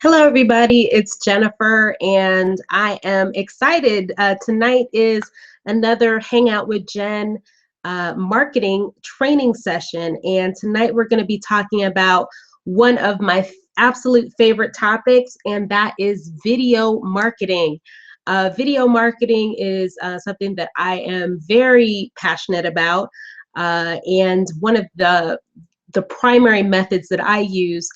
Hello, everybody. It's Jennifer, and I am excited. Tonight is another Hangout with Jenn marketing training session. And tonight we're going to be talking about one of my absolute favorite topics, and that is video marketing. Video marketing is something that I am very passionate about, and one of the primary methods that I use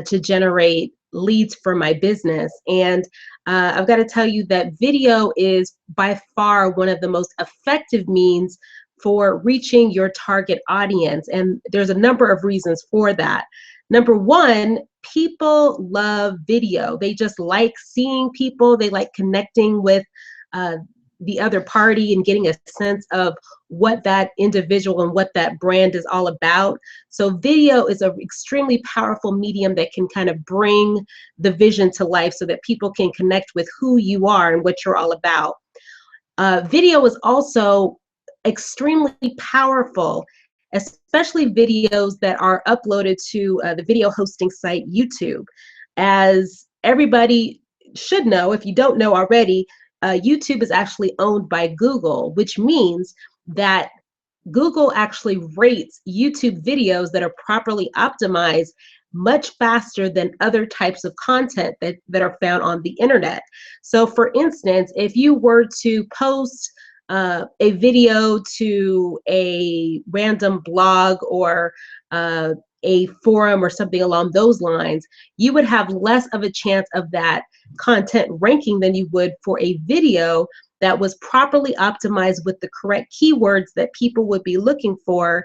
to generate leads for my business. And I've got to tell you that video is by far one of the most effective means for reaching your target audience. And there's a number of reasons for that. Number one, people love video. They just like seeing people. They like connecting with the other party and getting a sense of what that individual and what that brand is all about. So video is an extremely powerful medium that can kind of bring the vision to life so that people can connect with who you are and what you're all about. Video is also extremely powerful, especially videos that are uploaded to the video hosting site YouTube. As everybody should know, if you don't know already, YouTube is actually owned by Google, which means that Google actually rates YouTube videos that are properly optimized much faster than other types of content that are found on the internet. So for instance, if you were to post a video to a random blog or a forum or something along those lines, you would have less of a chance of that content ranking than you would for a video that was properly optimized with the correct keywords that people would be looking for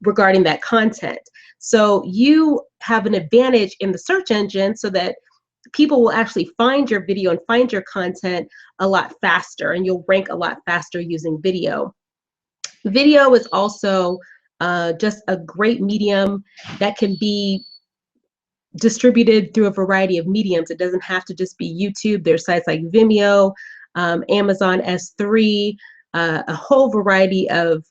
regarding that content. So you have an advantage in the search engine so that people will actually find your video and find your content a lot faster, and you'll rank a lot faster using video. Video is also just a great medium that can be distributed through a variety of mediums. It doesn't have to just be YouTube. There's sites like Vimeo, Amazon S3, a whole variety of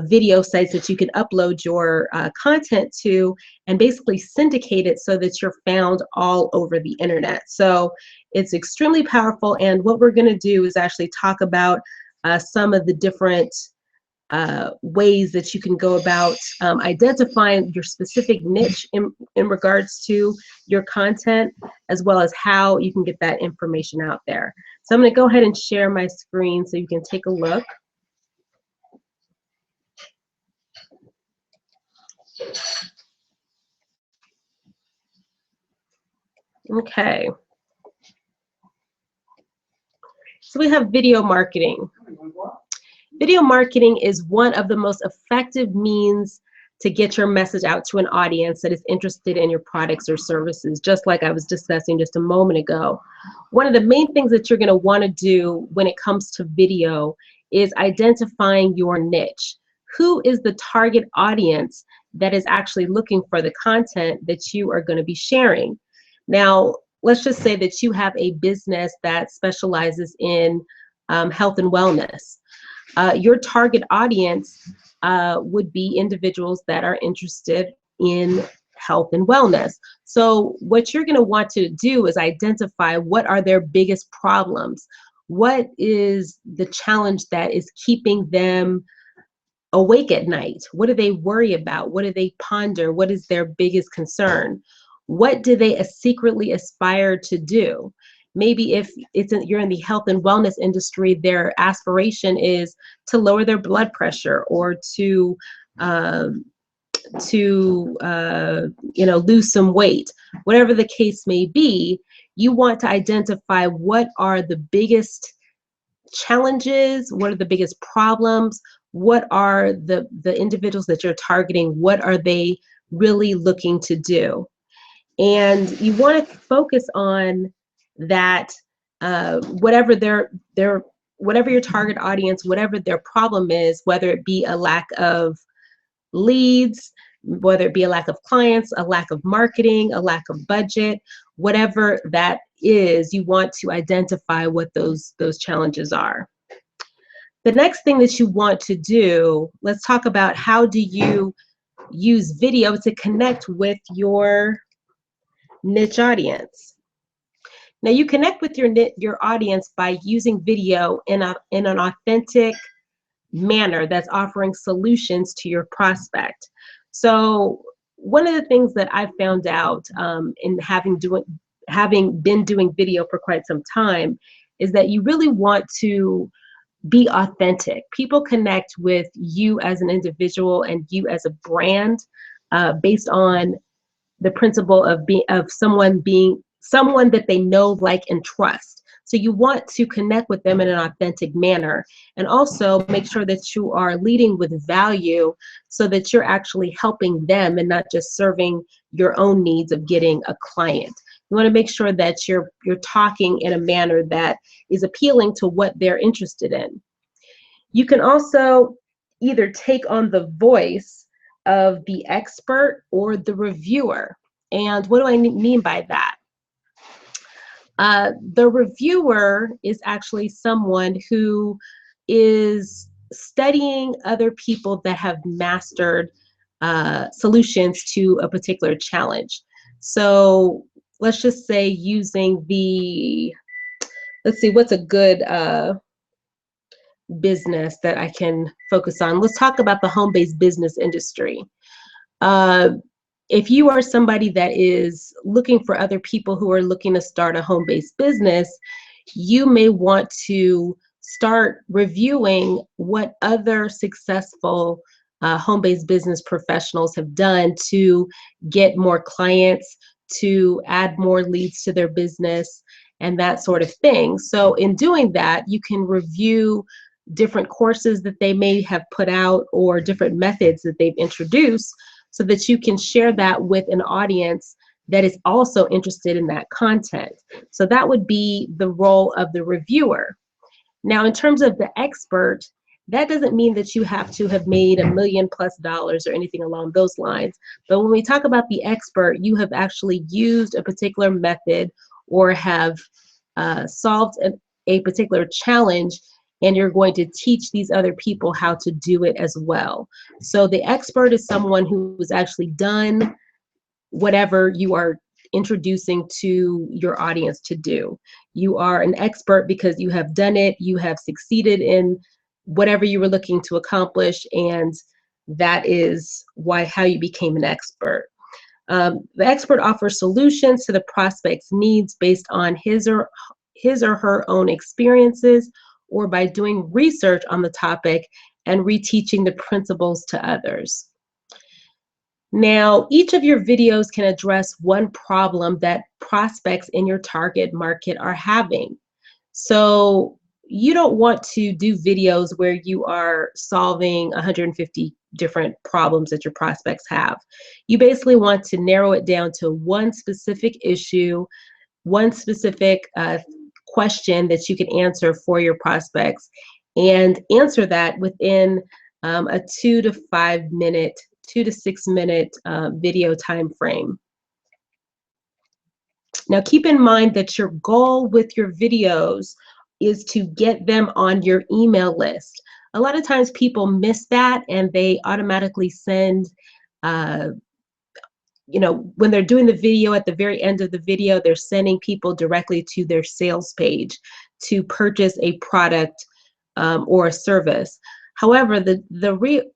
video sites that you can upload your content to and basically syndicate it so that you're found all over the internet. So it's extremely powerful, and what we're going to do is actually talk about some of the different ways that you can go about identifying your specific niche in regards to your content, as well as how you can get that information out there. So I'm going to go ahead and share my screen so you can take a look. Okay. So we have video marketing. Video marketing is one of the most effective means to get your message out to an audience that is interested in your products or services, just like I was discussing just a moment ago. One of the main things that you're going to want to do when it comes to video is identifying your niche. Who is the target audience that is actually looking for the content that you are going to be sharing? Now, let's just say that you have a business that specializes in health and wellness. Your target audience would be individuals that are interested in health and wellness. So what you're going to want to do is identify what are their biggest problems. What is the challenge that is keeping them awake at night? What do they worry about? What do they ponder? What is their biggest concern? What do they secretly aspire to do? Maybe if you're in the health and wellness industry, their aspiration is to lower their blood pressure or to lose some weight. Whatever the case may be, you want to identify what are the biggest challenges, what are the biggest problems, what are the individuals that you're targeting, what are they really looking to do. And you want to focus on that whatever your target audience, whatever their problem is, whether it be a lack of leads, whether it be a lack of clients, a lack of marketing, a lack of budget, whatever that is, you want to identify what those challenges are. The next thing that you want to do, let's talk about how do you use video to connect with your Niche audience. Now you connect with your audience by using video in an authentic manner that's offering solutions to your prospect. So one of the things that I found out in having been doing video for quite some time is that you really want to be authentic. People connect with you as an individual and you as a brand based on the principle of someone being someone that they know, like, and trust. So you want to connect with them in an authentic manner, and also make sure that you are leading with value so that you're actually helping them and not just serving your own needs of getting a client. You want to make sure that you're talking in a manner that is appealing to what they're interested in. You can also either take on the voice of the expert or the reviewer. And what do I mean by that? The reviewer is actually someone who is studying other people that have mastered solutions to a particular challenge. So let's just say using let's see, what's a good business that I can focus on. Let's talk about the home-based business industry. Uh, if you are somebody that is looking for other people who are looking to start a home-based business, you may want to start reviewing what other successful home-based business professionals have done to get more clients, to add more leads to their business, and that sort of thing. So in doing that, you can review different courses that they may have put out or different methods that they've introduced so that you can share that with an audience that is also interested in that content. So that would be the role of the reviewer. Now, in terms of the expert, that doesn't mean that you have to have made $1 million+ or anything along those lines. But when we talk about the expert, you have actually used a particular method or have solved a particular challenge, and you're going to teach these other people how to do it as well. So the expert is someone who's actually done whatever you are introducing to your audience to do. You are an expert because you have done it, you have succeeded in whatever you were looking to accomplish, and that is how you became an expert. The expert offers solutions to the prospect's needs based on his or her own experiences, or by doing research on the topic and reteaching the principles to others. Now, each of your videos can address one problem that prospects in your target market are having. So you don't want to do videos where you are solving 150 different problems that your prospects have. You basically want to narrow it down to one specific issue, one specific question that you can answer for your prospects, and answer that within a 2 to 6 minute video time frame. Now keep in mind that your goal with your videos is to get them on your email list. A lot of times people miss that and they automatically send when they're doing the video, at the very end of the video, they're sending people directly to their sales page to purchase a product or a service. However, the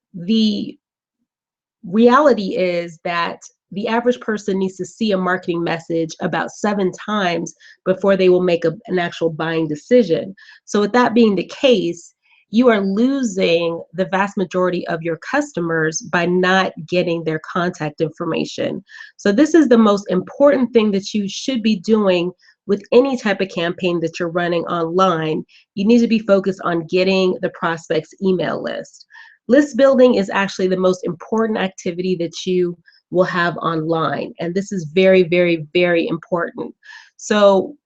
reality is that the average person needs to see a marketing message about 7 times before they will make an actual buying decision. So with that being the case, you are losing the vast majority of your customers by not getting their contact information. So this is the most important thing that you should be doing with any type of campaign that you're running online. You need to be focused on getting the prospect's email list. List building is actually the most important activity that you will have online, and this is very, very, very important. So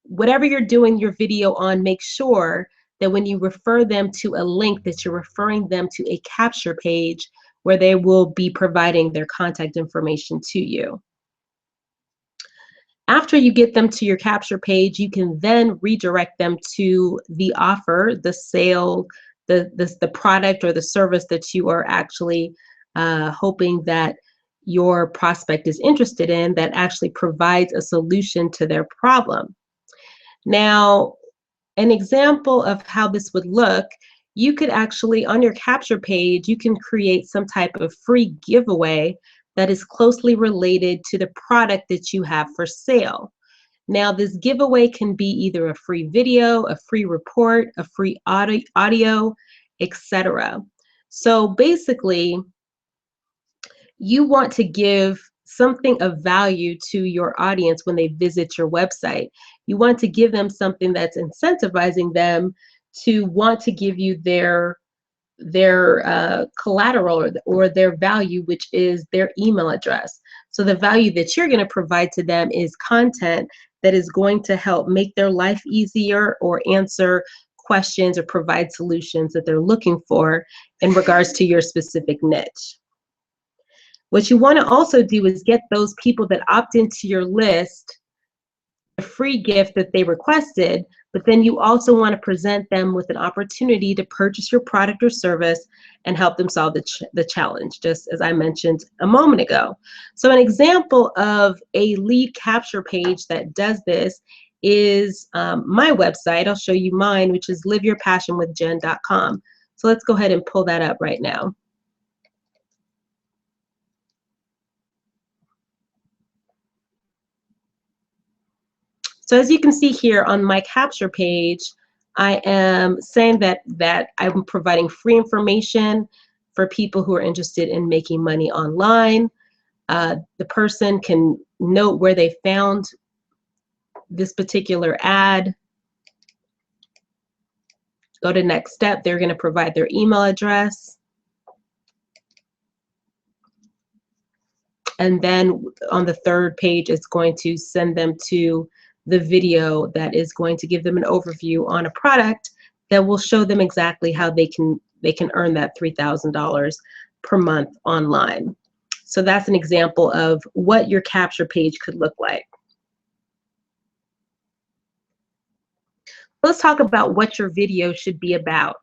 whatever you're doing your video on, make sure that when you refer them to a link, that you're referring them to a capture page where they will be providing their contact information to you. After you get them to your capture page, you can then redirect them to the offer, the sale, the product or the service that you are actually hoping that your prospect is interested in that actually provides a solution to their problem. Now, an example of how this would look, you could actually, on your capture page, you can create some type of free giveaway that is closely related to the product that you have for sale. Now, this giveaway can be either a free video, a free report, a free audio, etc. So basically, you want to give something of value to your audience when they visit your website. You want to give them something that's incentivizing them to want to give you their collateral or their value, which is their email address. So the value that you're going to provide to them is content that is going to help make their life easier or answer questions or provide solutions that they're looking for in regards to your specific niche. What you want to also do is get those people that opt into your list a free gift that they requested, but then you also want to present them with an opportunity to purchase your product or service and help them solve the challenge, just as I mentioned a moment ago. So an example of a lead capture page that does this is my website. I'll show you mine, which is liveyourpassionwithjen.com. So let's go ahead and pull that up right now. So as you can see here on my capture page, I am saying that I'm providing free information for people who are interested in making money online. The person can note where they found this particular ad. Go to next step. They're going to provide their email address. And then on the third page, it's going to send them to the video that is going to give them an overview on a product that will show them exactly how they can earn that $3,000 per month online. So that's an example of what your capture page could look like. Let's talk about what your video should be about.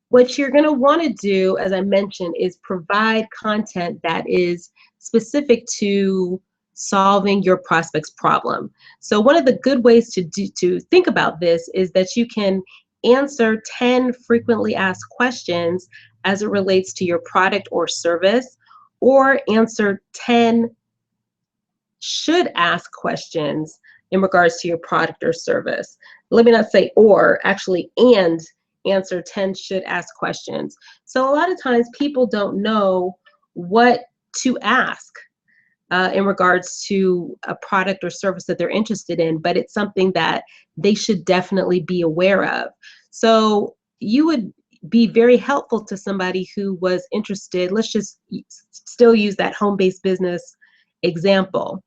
What you're going to want to do, as I mentioned, is provide content that is specific to solving your prospect's problem. So one of the good ways to think about this is that you can answer 10 frequently asked questions as it relates to your product or service, or answer 10 should ask questions in regards to your product or service. Let me not say or, actually, and answer 10 should ask questions. So a lot of times people don't know what to ask in regards to a product or service that they're interested in, but it's something that they should definitely be aware of. So you would be very helpful to somebody who was interested. Let's just still use that home-based business example.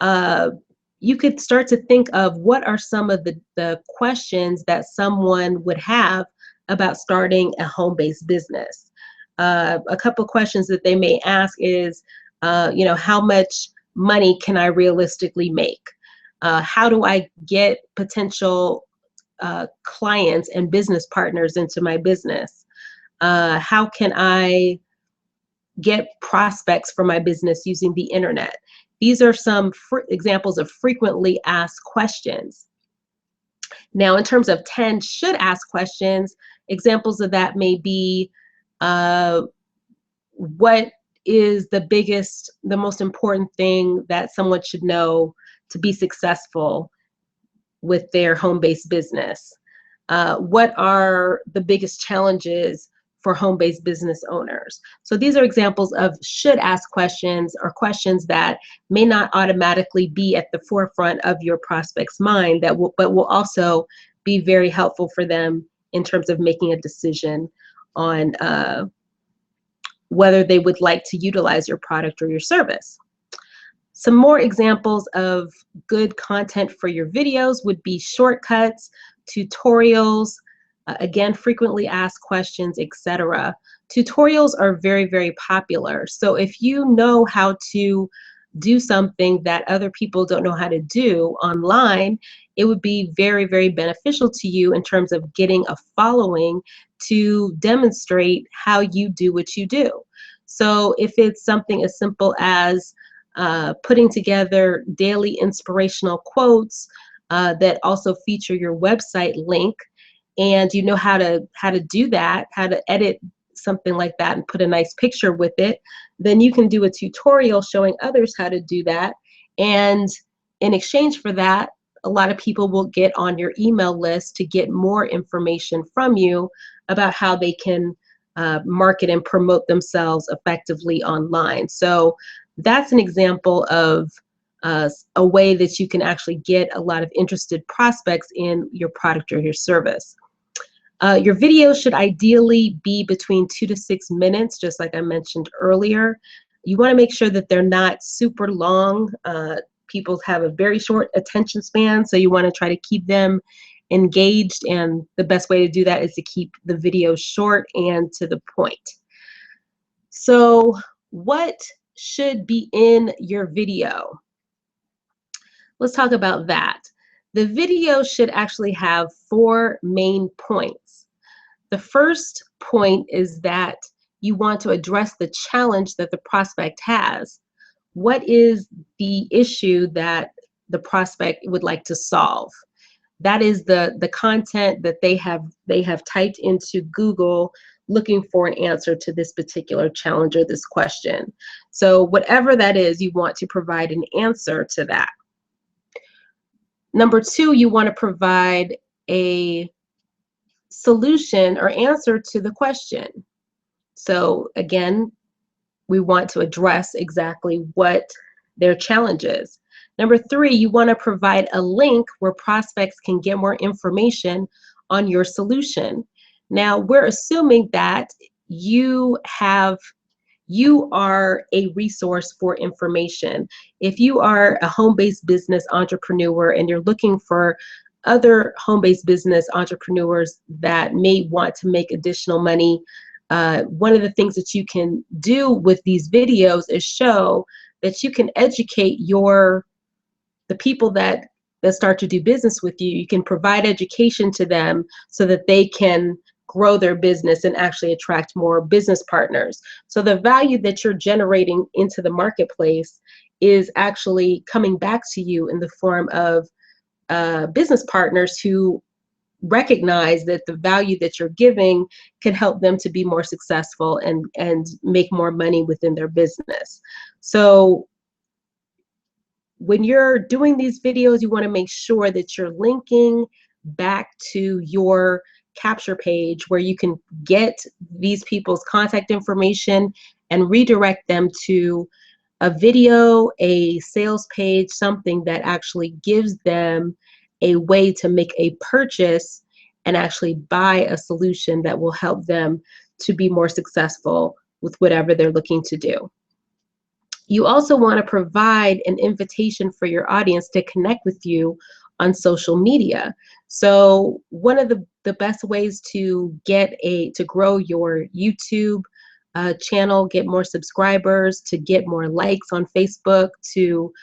You could start to think of what are some of the questions that someone would have about starting a home-based business. A couple of questions that they may ask is, you know, how much money can I realistically make? How do I get potential clients and business partners into my business? How can I get prospects for my business using the internet? These are some examples of frequently asked questions. Now, in terms of 10 should ask questions, examples of that may be, what is the most important thing that someone should know to be successful with their home-based business? What are the biggest challenges for home-based business owners? So these are examples of should ask questions, or questions that may not automatically be at the forefront of your prospect's mind, but will also be very helpful for them in terms of making a decision on whether they would like to utilize your product or your service. Some more examples of good content for your videos would be shortcuts, tutorials, again, frequently asked questions, etc. Tutorials are very, very popular. So if you know how to do something that other people don't know how to do online, it would be very, very beneficial to you in terms of getting a following to demonstrate how you do what you do. So if it's something as simple as putting together daily inspirational quotes that also feature your website link, and you know how to do that, how to edit something like that and put a nice picture with it, then you can do a tutorial showing others how to do that. And in exchange for that, a lot of people will get on your email list to get more information from you about how they can market and promote themselves effectively online. So that's an example of a way that you can actually get a lot of interested prospects in your product or your service. Your video should ideally be between 2 to 6 minutes, just like I mentioned earlier. You want to make sure that they're not super long. People have a very short attention span, so you want to try to keep them engaged, and the best way to do that is to keep the video short and to the point. So what should be in your video? Let's talk about that. The video should actually have 4 main points. The first point is that you want to address the challenge that the prospect has. What is the issue that the prospect would like to solve? That is the content that they have typed into Google looking for an answer to this particular challenge or this question. So whatever that is, you want to provide an answer to that. Number 2, you want to provide a solution or answer to the question. So again, we want to address exactly what their challenge is. Number 3, you want to provide a link where prospects can get more information on your solution. Now, we're assuming that you are a resource for information. If you are a home-based business entrepreneur and you're looking for other home-based business entrepreneurs that may want to make additional money, one of the things that you can do with these videos is show that you can educate the people that start to do business with you. You can provide education to them so that they can grow their business and actually attract more business partners. So the value that you're generating into the marketplace is actually coming back to you in the form of business partners who recognize that the value that you're giving can help them to be more successful and make more money within their business. So when you're doing these videos, you want to make sure that you're linking back to your capture page where you can get these people's contact information and redirect them to a video, a sales page, something that actually gives them a way to make a purchase and actually buy a solution that will help them to be more successful with whatever they're looking to do. You also want to provide an invitation for your audience to connect with you on social media. So one of the best ways to grow your YouTube channel, get more subscribers, to get more likes on Facebook, to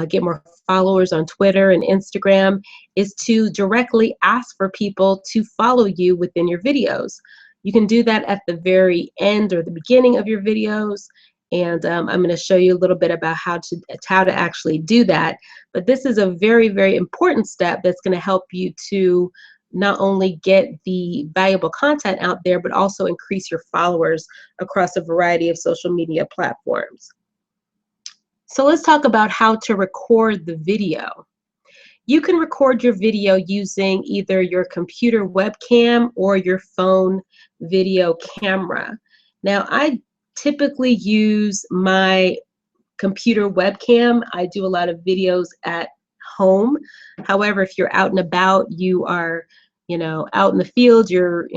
get more followers on Twitter and Instagram, is to directly ask for people to follow you within your videos. You can do that at the very end or the beginning of your videos. And I'm going to show you a little bit about how to actually do that. But this is a very, very important step that's going to help you to not only get the valuable content out there, but also increase your followers across a variety of social media platforms. So let's talk about how to record the video. You can record your video using either your computer webcam or your phone video camera. Now, I typically use my computer webcam. I do a lot of videos at home. However, if you're out and about, you are, out in the field, you're,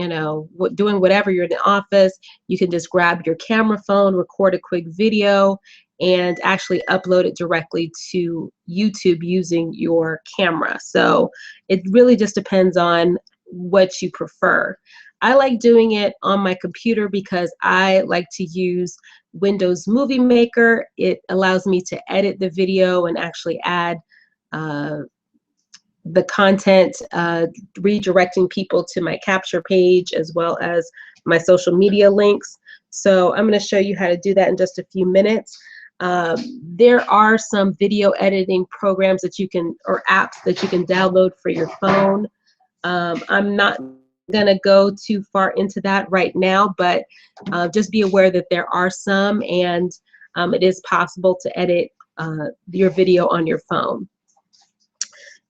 doing whatever, you're in the office, you can just grab your camera phone, record a quick video, and actually upload it directly to YouTube using your camera. So it really just depends on what you prefer. I like doing it on my computer because I like to use Windows Movie Maker. It allows me to edit the video and actually add the content, redirecting people to my capture page as well as my social media links. So I'm going to show you how to do that in just a few minutes. There are some video editing programs that you can, or apps that you can download for your phone. I'm not going to go too far into that right now, but just be aware that there are some, and it is possible to edit your video on your phone.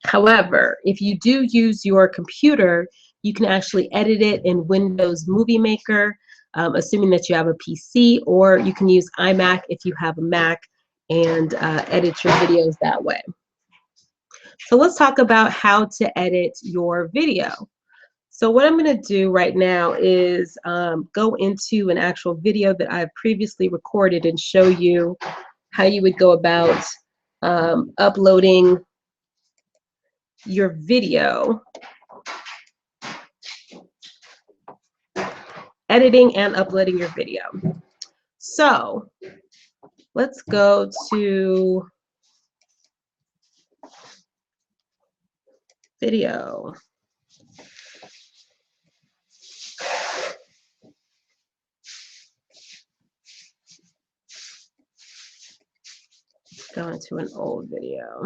However, if you do use your computer, you can actually edit it in Windows Movie Maker, assuming that you have a PC, or you can use iMac if you have a Mac and edit your videos that way. So let's talk about how to edit your video. So what I'm going to do right now is go into an actual video that I've previously recorded and show you how you would go about uploading your video, editing and uploading your video. So let's go to video. Go into an old video.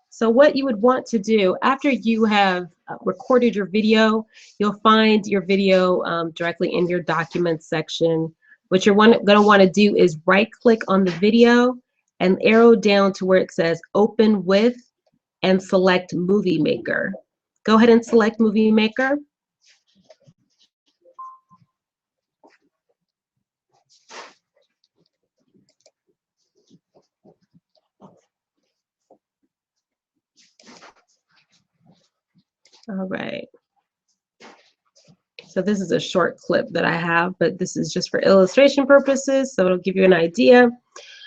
So what you would want to do after you have recorded your video, you'll find your video directly in your documents section. What you're going to want to do is right click on the video and arrow down to where it says open with and select Movie Maker. Go ahead and select Movie Maker. All right. So this is a short clip that I have, but this is just for illustration purposes, so it'll give you an idea.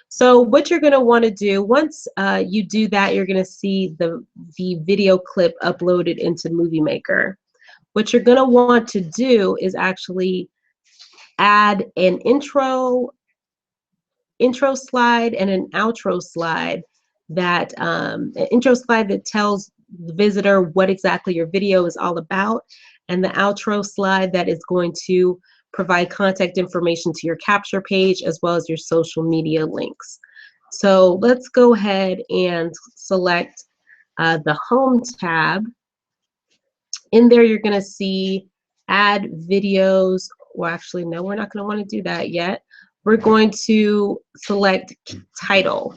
So what you're going to want to do, once you do that, you're going to see the video clip uploaded into Movie Maker. What you're going to want to do is actually add an intro slide and an outro slide that an intro slide that tells the visitor what exactly your video is all about, and the outro slide that is going to provide contact information to your capture page as well as your social media links. So let's go ahead and select the Home tab. In there, you're going to see add videos. Well, actually, no, we're not going to want to do that yet. We're going to select title.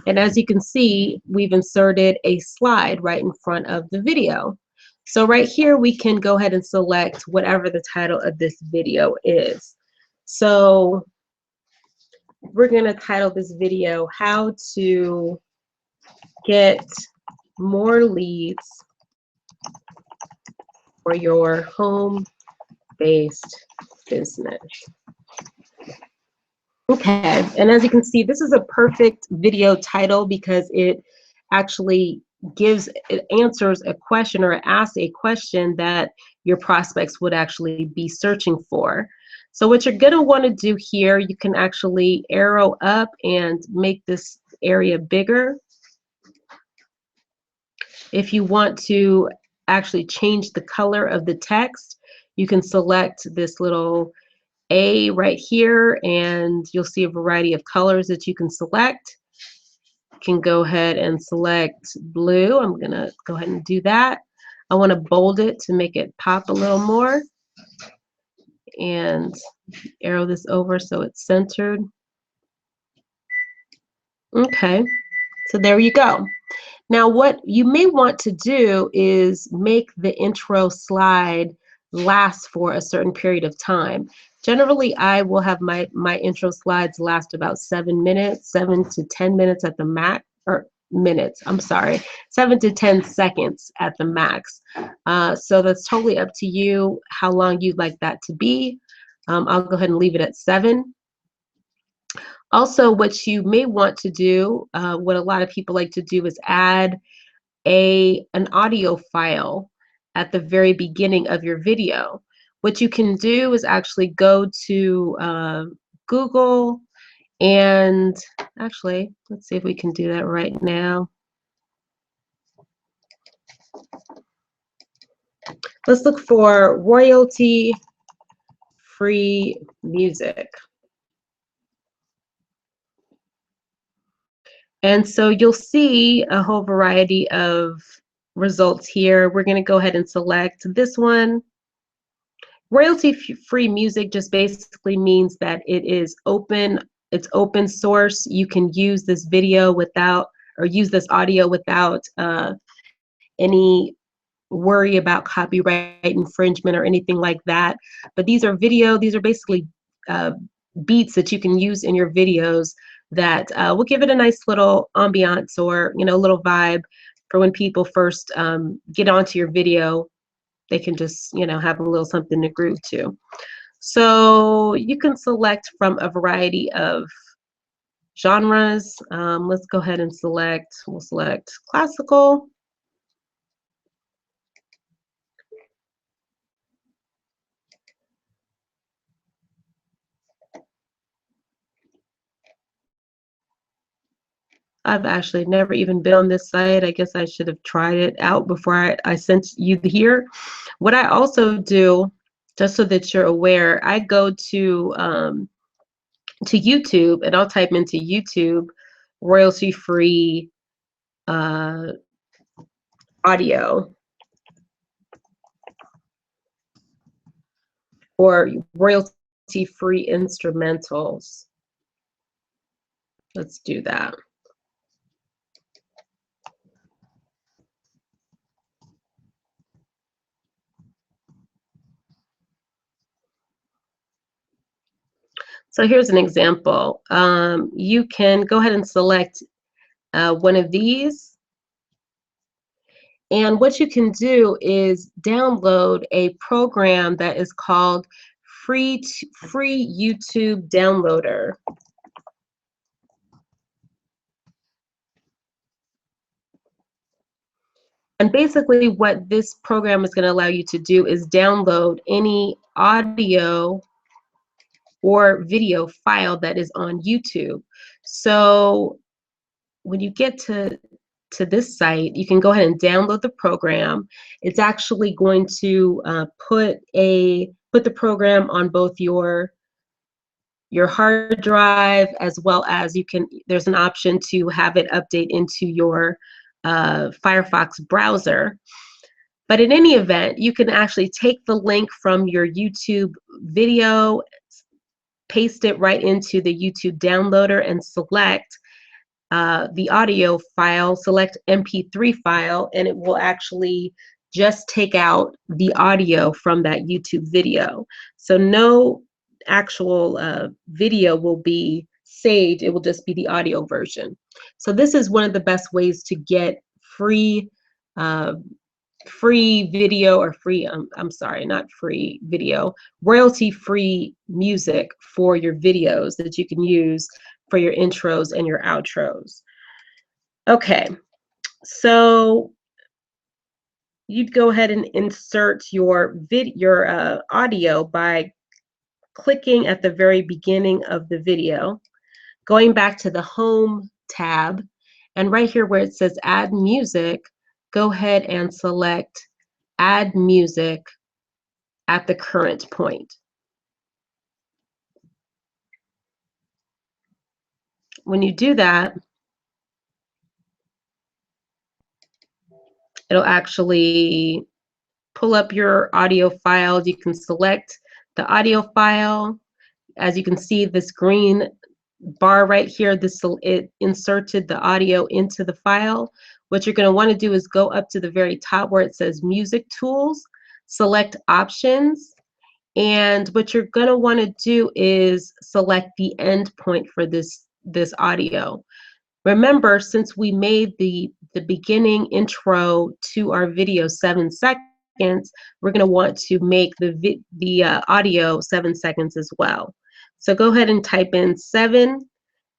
And as you can see, we've inserted a slide right in front of the video. So right here, we can go ahead and select whatever the title of this video is. So we're going to title this video, How to Get More Leads for Your Home-Based Business. Okay, and as you can see, this is a perfect video title because it actually it answers a question, or it asks a question that your prospects would actually be searching for. So what you're going to want to do here, you can actually arrow up and make this area bigger. If you want to actually change the color of the text, you can select this little A right here, and you'll see a variety of colors that you can select. You can go ahead and select blue. I'm going to go ahead and do that. I want to bold it to make it pop a little more, and arrow this over so it's centered. Okay, so there you go. Now what you may want to do is make the intro slide last for a certain period of time. Generally, I will have my intro slides last about 7 minutes, 7 to 10 minutes at the max, or minutes, I'm sorry, 7 to 10 seconds at the max. So that's totally up to you how long you'd like that to be. I'll go ahead and leave it at 7. Also, what you may want to do, what a lot of people like to do, is add an audio file at the very beginning of your video. What you can do is actually go to Google, and actually, let's see if we can do that right now. Let's look for royalty-free music. And so you'll see a whole variety of results here. We're going to go ahead and select this one. Royalty-free music just basically means that it is open, it's open source. You can use this video without, or use this audio without any worry about copyright infringement or anything like that. But these are basically beats that you can use in your videos that will give it a nice little ambiance, or a little vibe for when people first get onto your video. They can just have a little something to groove to. So you can select from a variety of genres. Let's go ahead and we'll select classical. I've actually never even been on this site. I guess I should have tried it out before I sent you here. What I also do, just so that you're aware, I go to YouTube, and I'll type into YouTube royalty-free audio or royalty-free instrumentals. Let's do that. So here's an example. You can go ahead and select one of these. And what you can do is download a program that is called Free YouTube Downloader. And basically what this program is going to allow you to do is download any audio or video file that is on YouTube. So when you get to this site, you can go ahead and download the program. It's actually going to put the program on both your hard drive, as well as there's an option to have it update into your Firefox browser. But in any event, you can actually take the link from your YouTube video, paste it right into the YouTube downloader, and select the audio file, select MP3 file, and it will actually just take out the audio from that YouTube video. So no actual video will be saved, it will just be the audio version. So this is one of the best ways to get free video, or I'm sorry, not free video, royalty-free music for your videos that you can use for your intros and your outros. Okay, so you'd go ahead and insert your audio by clicking at the very beginning of the video, going back to the Home tab, and right here where it says Add Music, go ahead and select Add Music at the current point. When you do that, it'll actually pull up your audio files. You can select the audio file. As you can see, this green bar right here, it inserted the audio into the file. What you're going to want to do is go up to the very top where it says Music Tools, select Options, and what you're going to want to do is select the end point for this audio. Remember, since we made the beginning intro to our video 7 seconds, we're going to want to make the audio 7 seconds as well. So go ahead and type in 7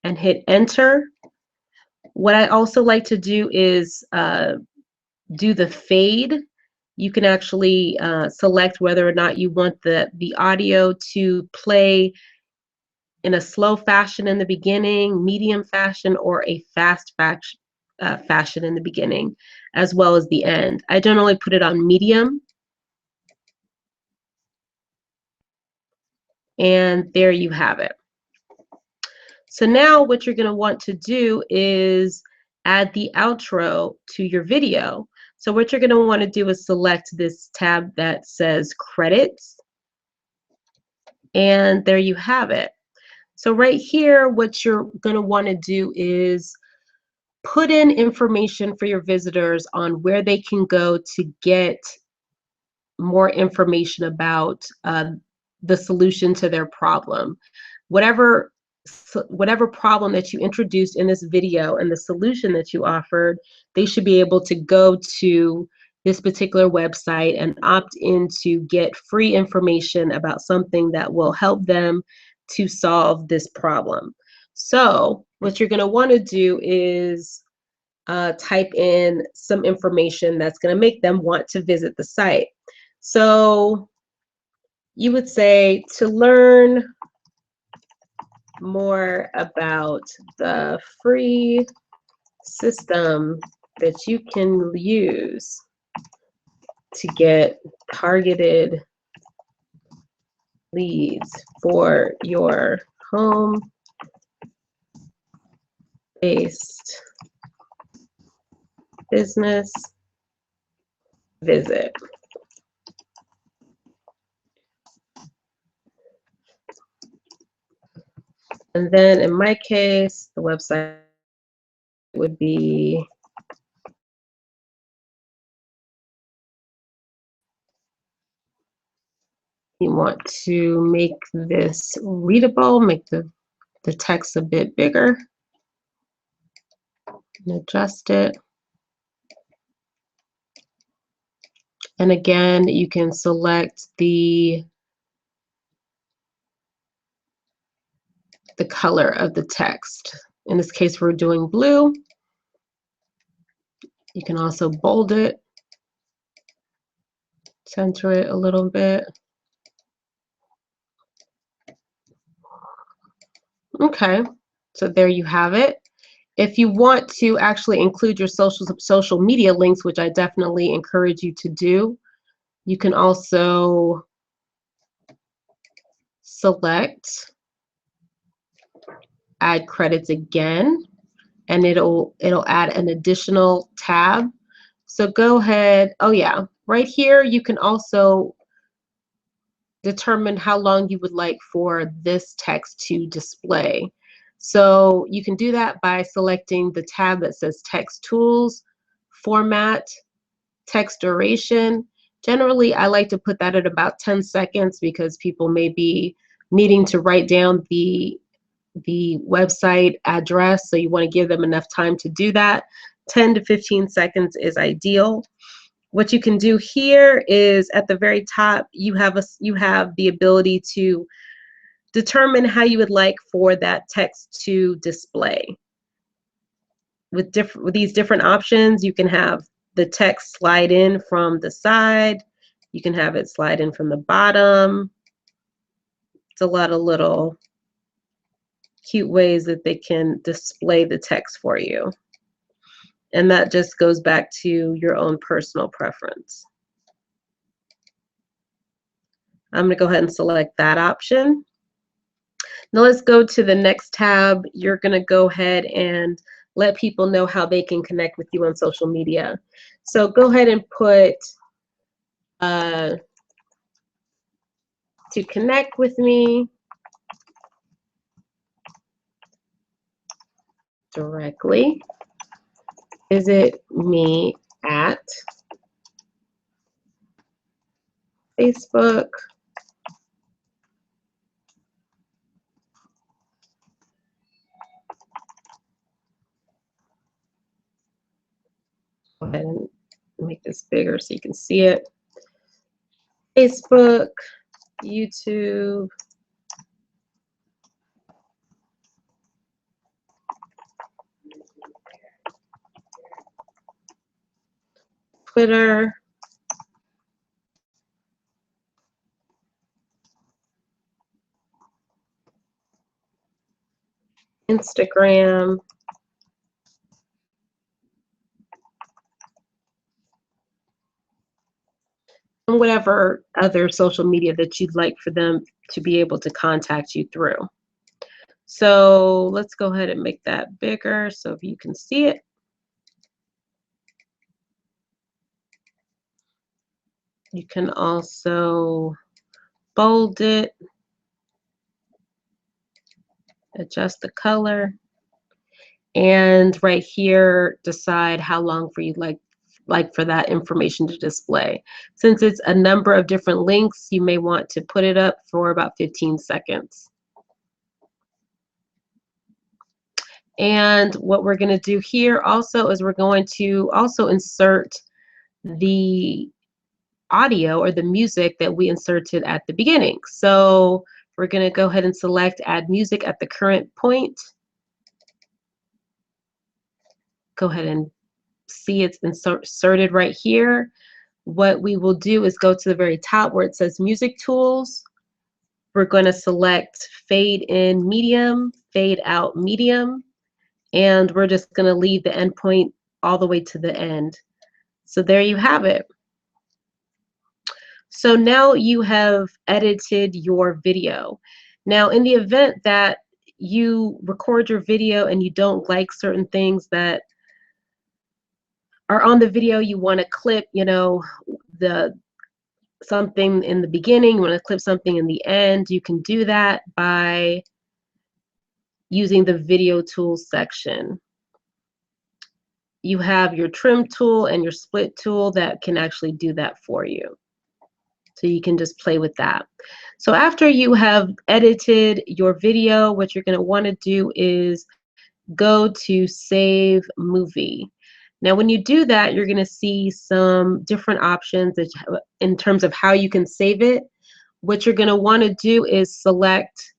and hit enter. What I also like to do is do the fade. You can actually select whether or not you want the audio to play in a slow fashion in the beginning, medium fashion, or a fast fashion in the beginning, as well as the end. I generally put it on medium. And there you have it. So now what you're going to want to do is add the outro to your video. So what you're going to want to do is select this tab that says credits. And there you have it. So right here, what you're going to want to do is put in information for your visitors on where they can go to get more information about the solution to their problem. Whatever problem that you introduced in this video and the solution that you offered, they should be able to go to this particular website and opt in to get free information about something that will help them to solve this problem. So what you're going to want to do is type in some information that's going to make them want to visit the site. So you would say, to learn more about the free system that you can use to get targeted leads for your home-based business, visit. And then in my case, the website would be you want to make this readable, make the text a bit bigger and adjust it. And again, you can select the color of the text. In this case, we're doing blue. You can also bold it, center it a little bit. Okay, so there you have it. If you want to actually include your social media links, which I definitely encourage you to do, you can also select add credits again, and it'll add an additional tab. So go ahead. Oh yeah, right here you can also determine how long you would like for this text to display. So you can do that by selecting the tab that says Text Tools, Format, Text Duration. Generally, I like to put that at about 10 seconds because people may be needing to write down the website address, so you want to give them enough time to do that. 10 to 15 seconds is ideal. What you can do here is at the very top, you have the ability to determine how you would like for that text to display. With these different options, you can have the text slide in from the side. You can have it slide in from the bottom. It's a lot of little cute ways that they can display the text for you. And that just goes back to your own personal preference. I'm going to go ahead and select that option. Now let's go to the next tab. You're going to go ahead and let people know how they can connect with you on social media. So go ahead and put to connect with me directly, visit me at Facebook, go ahead and make this bigger so you can see it. Facebook, YouTube, Twitter, Instagram, whatever other social media that you'd like for them to be able to contact you through. So let's go ahead and make that bigger so you can see it. You can also bold it, adjust the color, and right here decide how long for you'd like for that information to display. Since it's a number of different links, you may want to put it up for about 15 seconds. And what we're going to do here also is we're going to also insert the audio or the music that we inserted at the beginning. So we're going to go ahead and select add music at the current point. Go ahead and see it's inserted right here. What we will do is go to the very top where it says music tools. We're going to select fade in medium, fade out medium, and we're just going to leave the endpoint all the way to the end. So there you have it. So now you have edited your video. Now, in the event that you record your video and you don't like certain things that are on the video, you want to clip, you know, the something in the beginning, you want to clip something in the end, you can do that by using the video tools section. You have your trim tool and your split tool that can actually do that for you. So you can just play with that. So after you have edited your video, what you're going to want to do is go to Save Movie. Now, when you do that, you're going to see some different options that in terms of how you can save it. What you're going to want to do is select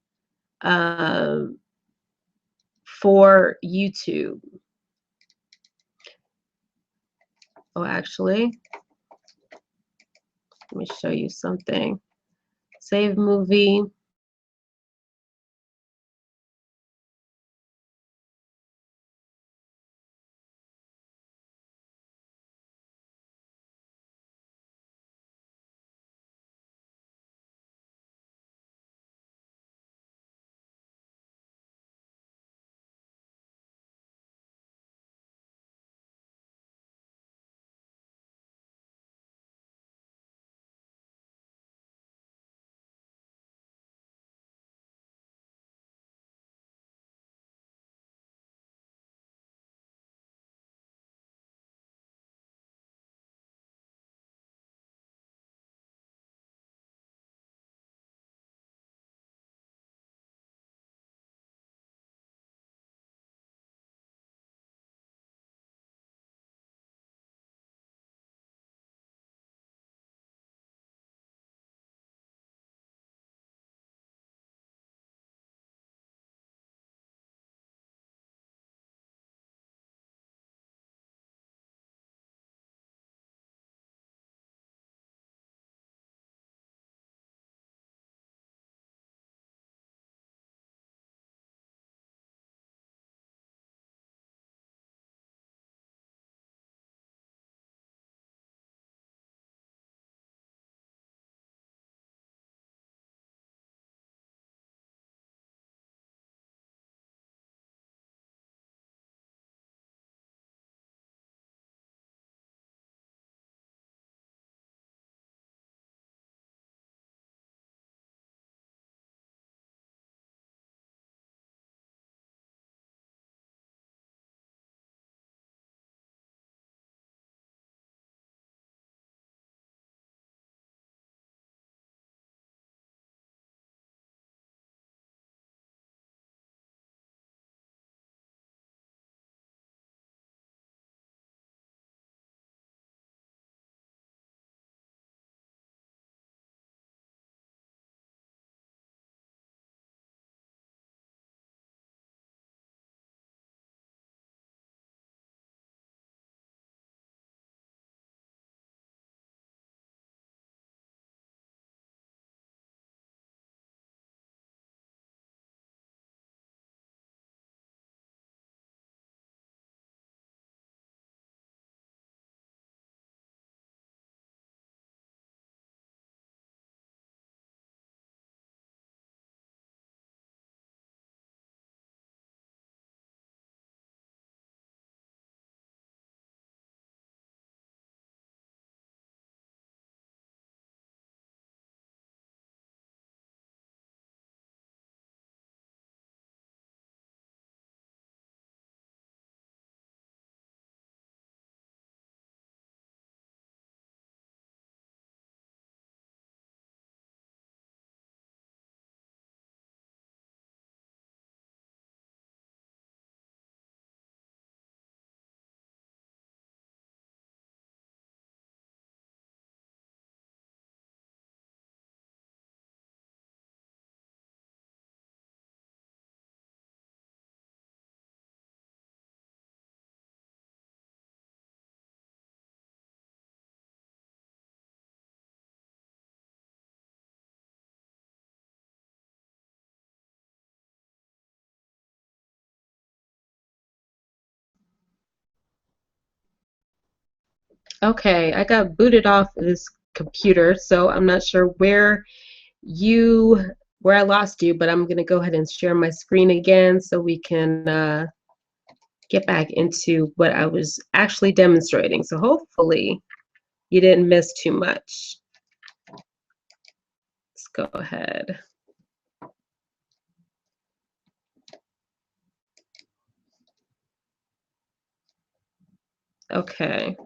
for YouTube. Oh, actually, let me show you something. Save movie. Okay, I got booted off this computer, so I'm not sure you where I lost you, but I'm gonna go ahead and share my screen again so we can get back into what I was actually demonstrating. So hopefully you didn't miss too much. Let's go ahead. Okay.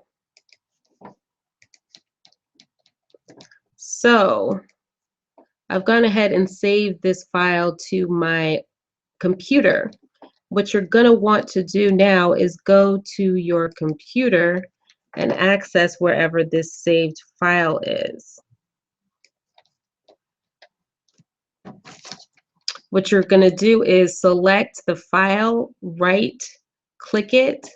So I've gone ahead and saved this file to my computer. What you're going to want to do now is go to your computer and access wherever this saved file is. What you're going to do is select the file, right click it.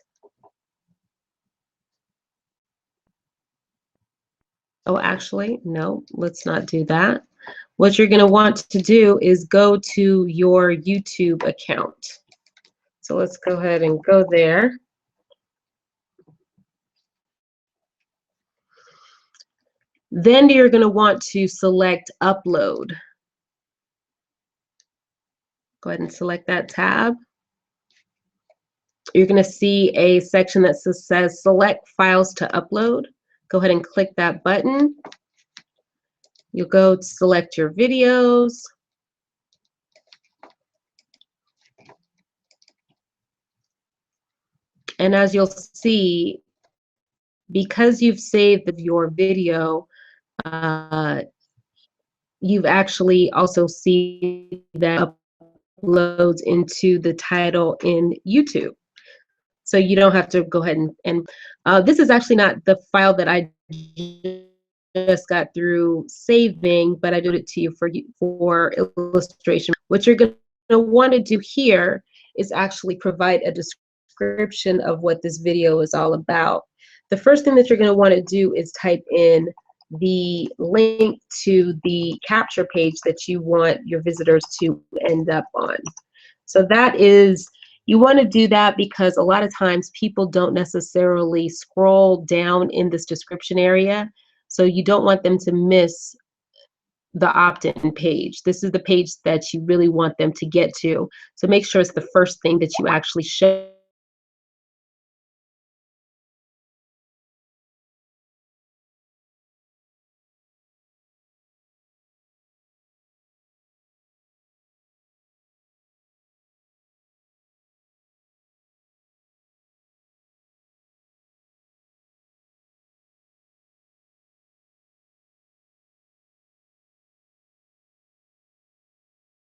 Oh, actually, no, let's not do that. What you're going to want to do is go to your YouTube account. So let's go ahead and go there. Then you're going to want to select upload. Go ahead and select that tab. You're going to see a section that says select files to upload. Go ahead and click that button. You'll go to select your videos. And as you'll see, because you've saved your video, you've actually also seen that uploads into the title in YouTube. So you don't have to go ahead and this is actually not the file that I just got through saving, but I did it to you for illustration. What you're going to want to do here is actually provide a description of what this video is all about. The first thing that you're going to want to do is type in the link to the capture page that you want your visitors to end up on. So that is, you want to do that because a lot of times people don't necessarily scroll down in this description area. So you don't want them to miss the opt-in page. This is the page that you really want them to get to. So make sure it's the first thing that you actually show.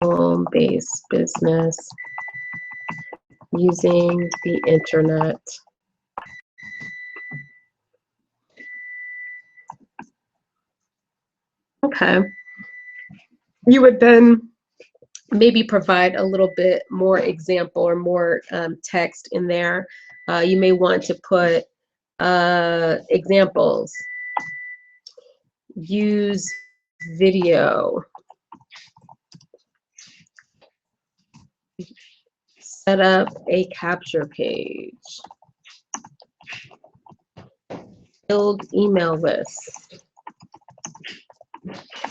Home-based business using the internet. Okay. You would then maybe provide a little bit more example or more text in there. You may want to put examples. Use video. Set up a capture page. Build email lists.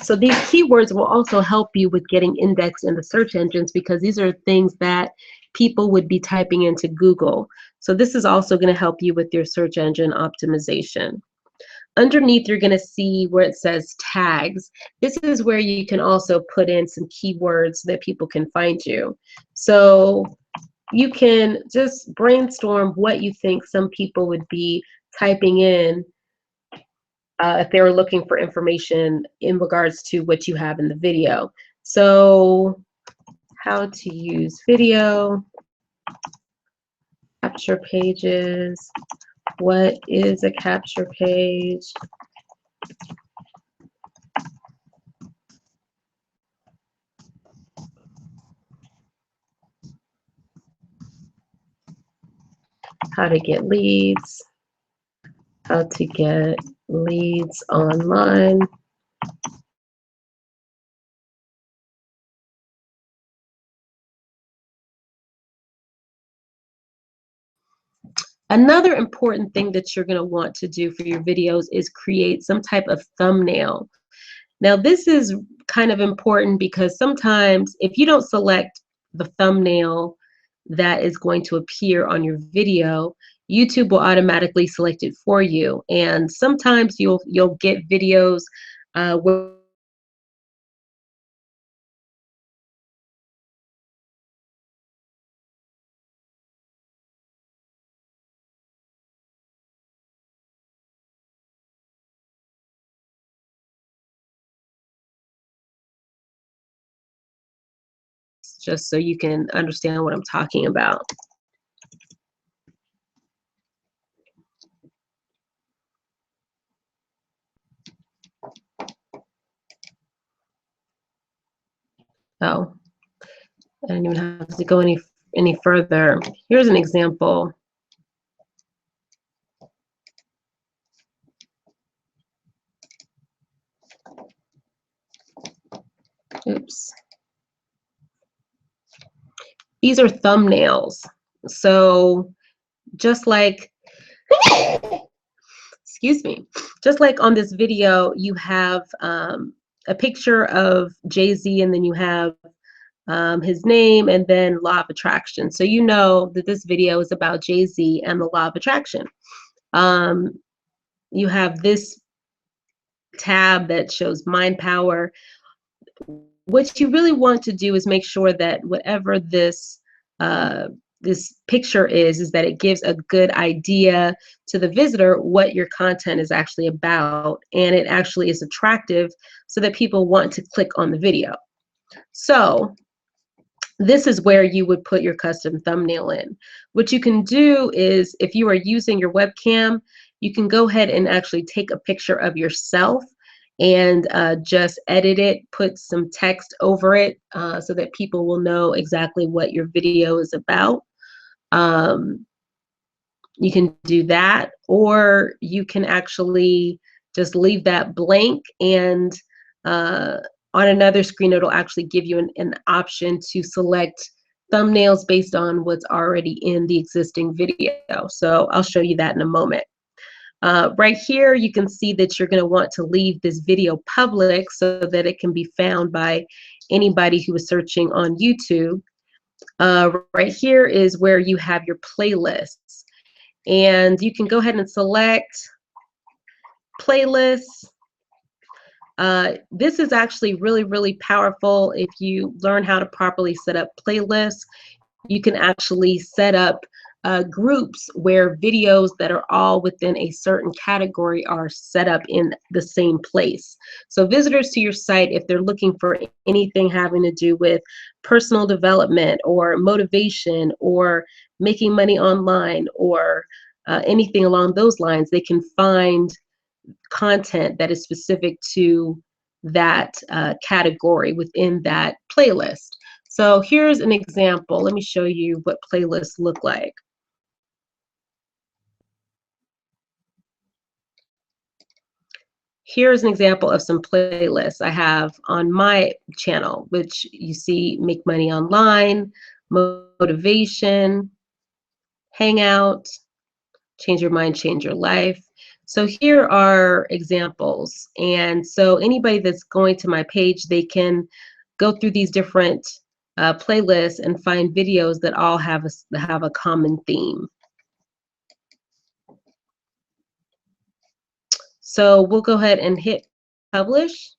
So these keywords will also help you with getting indexed in the search engines because these are things that people would be typing into Google. So this is also going to help you with your search engine optimization. Underneath, you're going to see where it says tags. This is where you can also put in some keywords that people can find you. So you can just brainstorm what you think some people would be typing in if they were looking for information in regards to what you have in the video. So how to use video, capture pages, what is a capture page, how to get leads, how to get leads online, Another important thing that you're going to want to do for your videos is create some type of thumbnail. Now, this is kind of important because sometimes if you don't select the thumbnail that is going to appear on your video, YouTube will automatically select it for you. And sometimes you'll get videos where just so you can understand what I'm talking about. Oh, I didn't even have to go any further. Here's an example. Oops. These are thumbnails. So just like, excuse me, just like on this video, you have a picture of Jay-Z and then you have his name and then law of attraction. So you know that this video is about Jay-Z and the law of attraction. You have this tab that shows mind power. What you really want to do is make sure that whatever this picture is that it gives a good idea to the visitor what your content is actually about, and it actually is attractive so that people want to click on the video. So this is where you would put your custom thumbnail in. What you can do is, if you are using your webcam, you can go ahead and actually take a picture of yourself and just edit it, put some text over it so that people will know exactly what your video is about. You can do that, or you can actually just leave that blank, and on another screen it'll actually give you an option to select thumbnails based on what's already in the existing video. So I'll show you that in a moment. Right here you can see that you're going to want to leave this video public so that it can be found by anybody who is searching on YouTube. Right here is where you have your playlists, and you can go ahead and select playlists. This is actually really, really powerful. If you learn how to properly set up playlists, you can actually set up groups where videos that are all within a certain category are set up in the same place. So visitors to your site, if they're looking for anything having to do with personal development or motivation or making money online or anything along those lines, they can find content that is specific to that category within that playlist. So here's an example. Let me show you what playlists look like. Here's an example of some playlists I have on my channel, which you see: Make Money Online, Motivation, Hangout, Change Your Mind, Change Your Life. So here are examples. And so anybody that's going to my page, they can go through these different playlists and find videos that all have a common theme. So we'll go ahead and hit publish.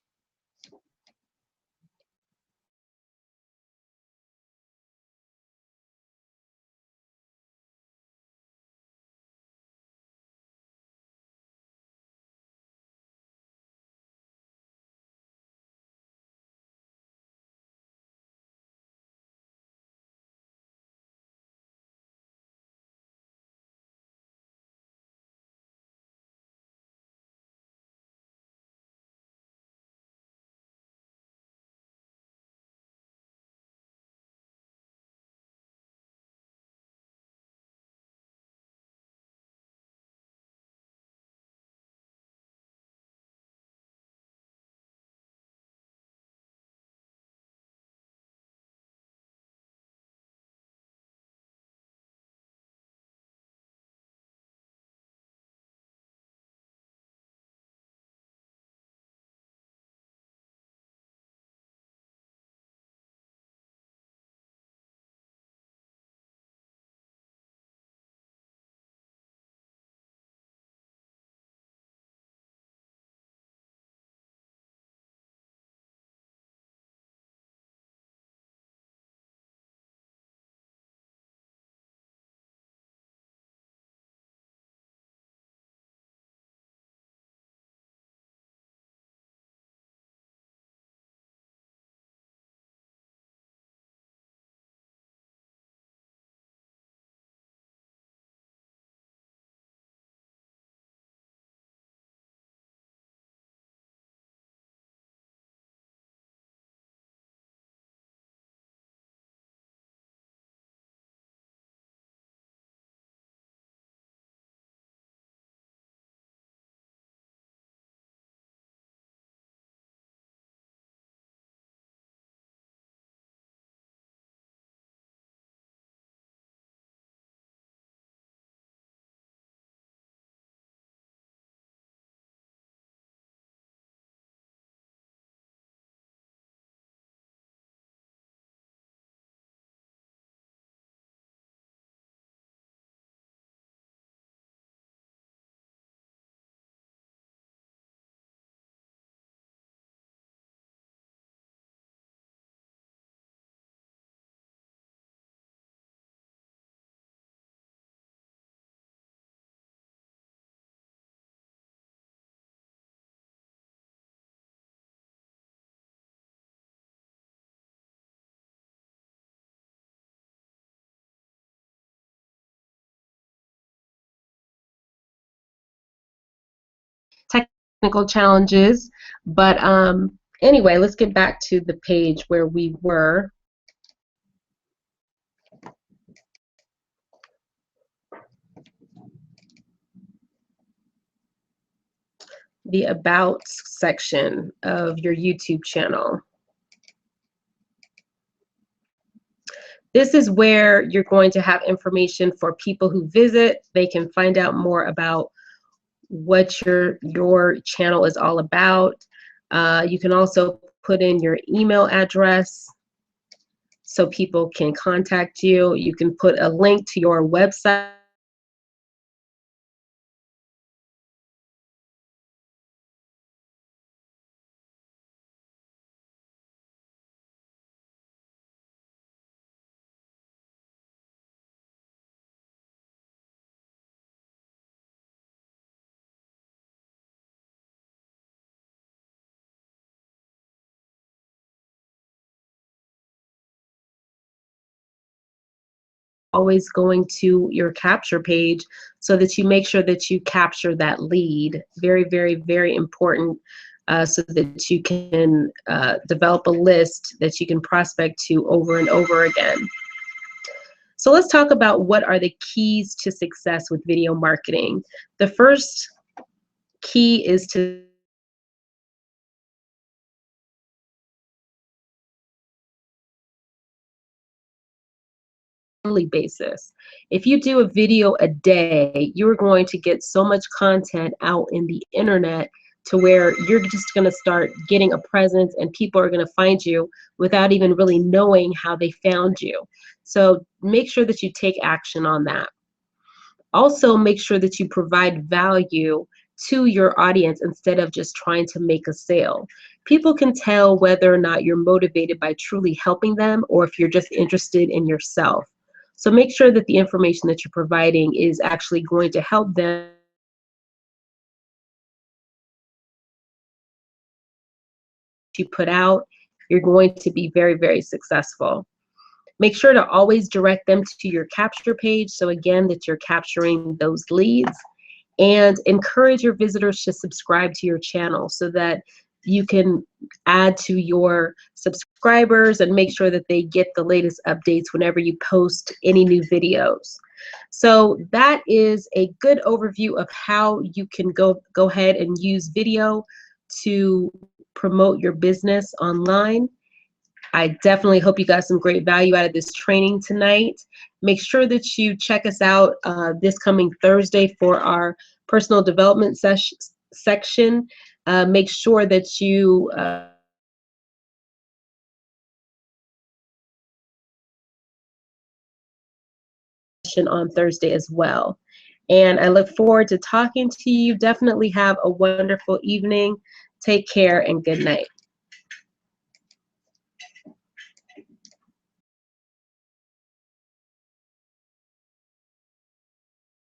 technical challenges. But anyway, let's get back to the page where we were. The About section of your YouTube channel. This is where you're going to have information for people who visit. They can find out more about what your channel is all about. You can also put in your email address so people can contact you. You can put a link to your website. Always going to your capture page so that you make sure that you capture that lead. Very, very, very important, so that you can develop a list that you can prospect to over and over again. So let's talk about what are the keys to success with video marketing. The first key is to basis. If you do a video a day, you're going to get so much content out in the internet to where you're just going to start getting a presence and people are going to find you without even really knowing how they found you. So make sure that you take action on that. Also, make sure that you provide value to your audience instead of just trying to make a sale. People can tell whether or not you're motivated by truly helping them or if you're just interested in yourself. So make sure that the information that you're providing is actually going to help them. You put out, you're going to be very, very successful. Make sure to always direct them to your capture page, so again, that you're capturing those leads. And encourage your visitors to subscribe to your channel so that you can add to your subscribers and make sure that they get the latest updates whenever you post any new videos. So that is a good overview of how you can go ahead and use video to promote your business online. I definitely hope you got some great value out of this training tonight. Make sure that you check us out this coming Thursday for our personal development section. Make sure that you on Thursday as well. And I look forward to talking to you. Definitely have a wonderful evening. Take care and good night.